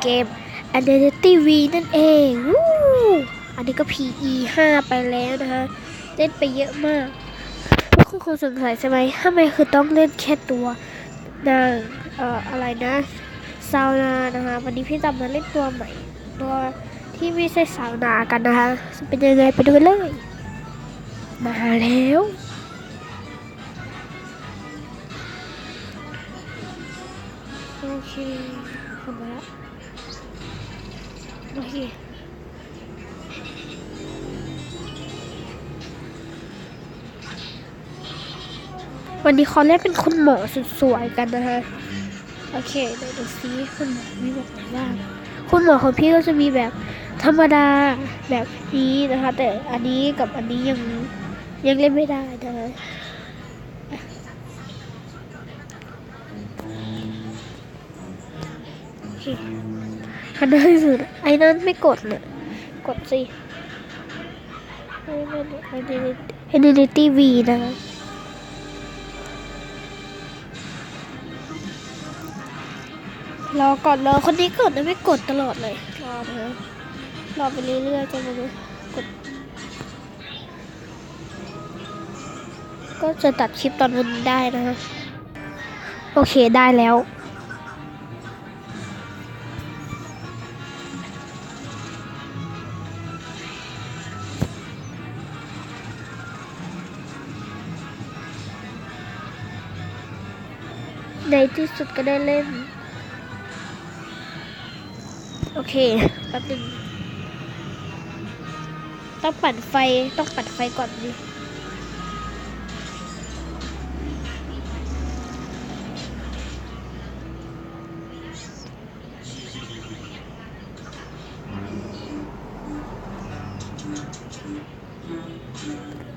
เกม Identity V นั่นเองอันนี้ก็ PE 5ไปแล้วนะคะเล่นไปเยอะมากทุกคนคงสงสัยใช่ไหมทำไมคือต้องเล่นแค่ตัวนางอะไรนะซาวนานะคะวันนี้พี่จะมาเล่นตัวใหม่ตัวที่ไม่ใช่ซาวนากันนะคะเป็นยังไงไปดูกันเลยมาแล้วโอเคเข้ามาแล้วโอเควันนี้เขาเล่นเป็นคุณหมอสุดสวยกันนะคะโอเคเดี๋ยวดูซิคุณหมอมีแบบไหนบ้างคุณหมอของพี่ก็จะมีแบบธรรมดาแบบนี้นะคะแต่อันนี้กับอันนี้ยังเล่นไม่ได้นะคะโอเคคันได้สุดไอ้นั้นไม่กดเนี่ยกดสิIdentity V นะคะรอก่อนรอคนนี้กดนะไม่กดตลอดเลยรอนะรอไปเรื่อยๆจนมันกดก็จะตัดคลิปตอนมันได้นะคะโอเคได้แล้วในที่สุดก็ได้เล่นโอเคแป๊บนึงต้องปั่นไฟก่อนดิ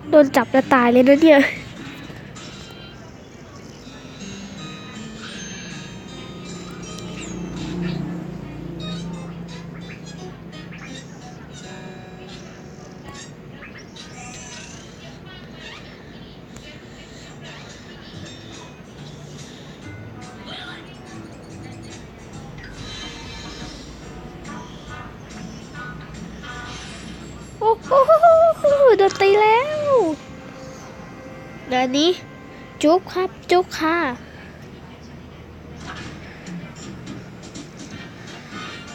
โดนจับแล้วตายเลยนะเนี่ยโอ้โหโดนตีแล้วงานนี้จุ๊บครับจุ๊บค่ะ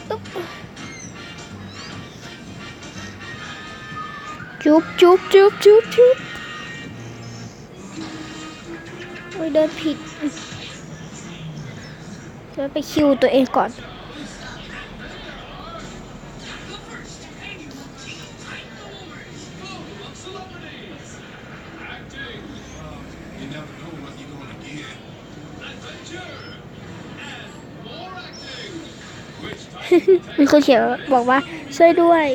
จุ๊บโอ้ยเดินผิดเดินไปคิวตัวเองก่อนมีคนเขียนบอกว่าช่วยด้วย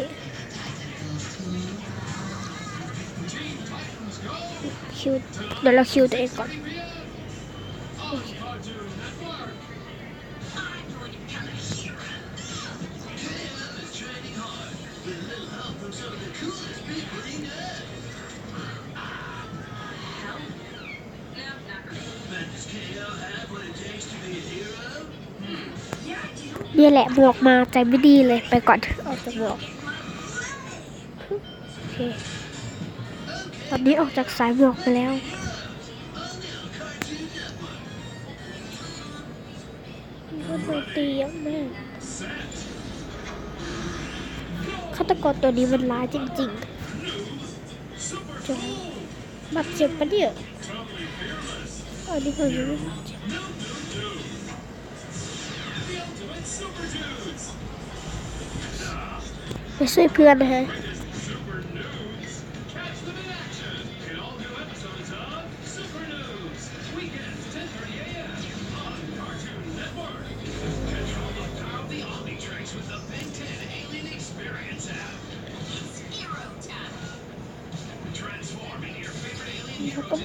คิวเดี๋ยวเราคิวตัวเองก่อนนี่แหละหมวกมาใจไม่ดีเลยไปก่อนออกจากหมวกโอเคตอนนี้ออกจากสายหมวกไปแล้วก็โดนตีเยอะมากฆาตกรตัวนี้มันร้ายจริงๆจะบาดเจ็บปะเนี่ยอันนี้ผมรู้ไปช่วยเพื่อนนะฮะเขาก็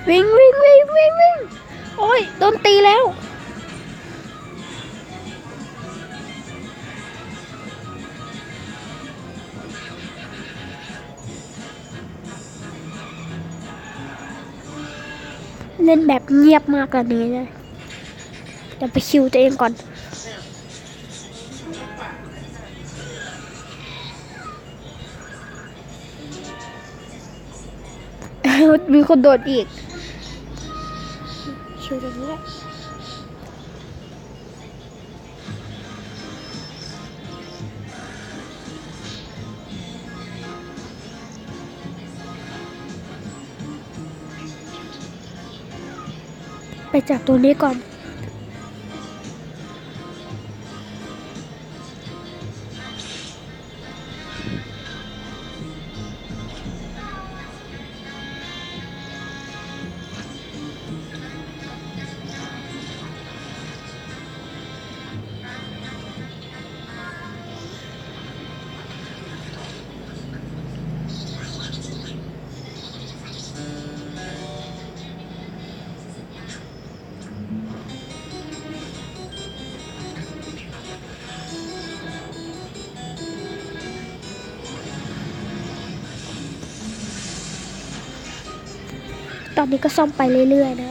วิ่งวิ่งวิ่งวิ่งวิ่งโอ้ยโดนตีแล้วเล่นแบบเงียบมากกว่านี้เลยเดี๋ยวไปคิวตัวเองก่อนมีคนโดดอีกคิวตรงนี้แหละไปจับตัวนี้ก่อนตอนนี้ก็ซ่อมไปเรื่อยๆนะ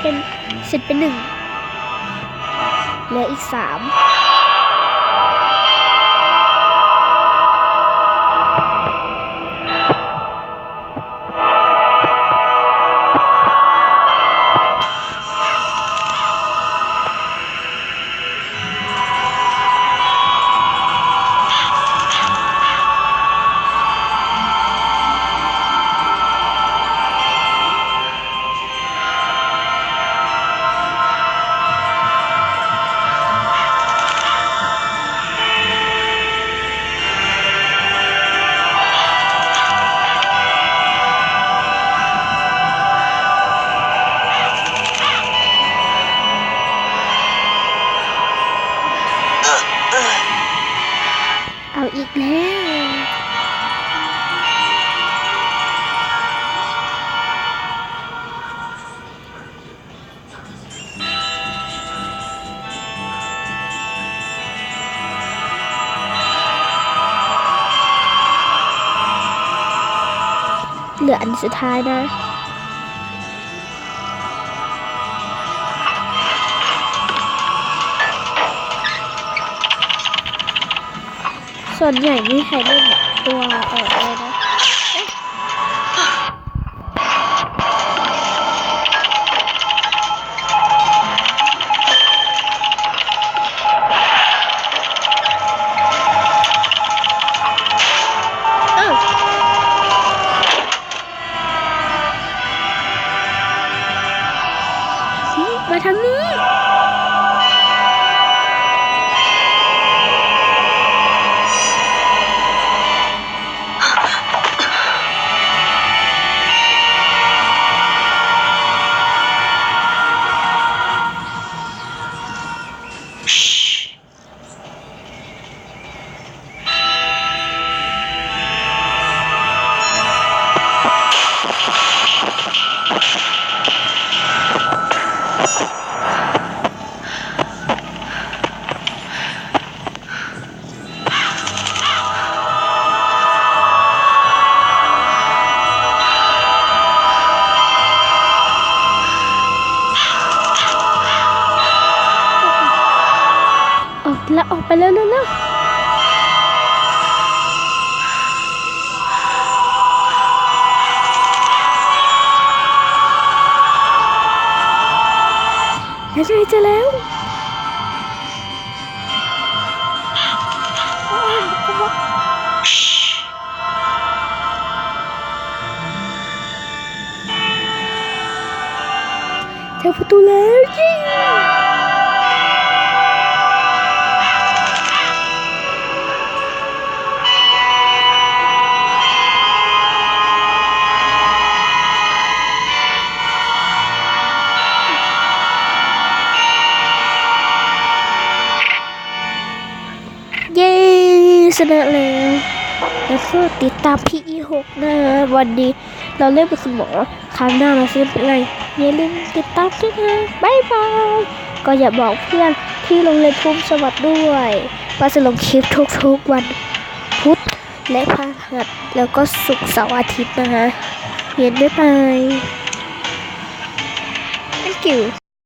เป็นเสร็จเป็น1เหลืออีก3เอาอีกแล้วเหลืออันสุดท้ายนะส่วนใหญ่ไม่ใครเล่นแบบตัวอะไรนะมาทางนี้ เร็วเร็วเร็วแล้วจะแล้วเจอประตูแล้วยิงเย้ชนะแล้วก็ติดตาม PE6 นะวันนี้เราเล่นเป็นคุณหมอครั้งหน้าเราซื้อเป็นอะไรอย่าลืมติดตามด้วยนะบ๊ายบายก็อย่าบอกเพื่อนที่โรงเรียนภูมิสวัสดิ์ด้วยว่าจะลงคลิปทุกๆวันพุธและพฤหัสแล้วก็ศุกร์เสาร์อาทิตย์นะคะเรียนบ๊ายบาย thank you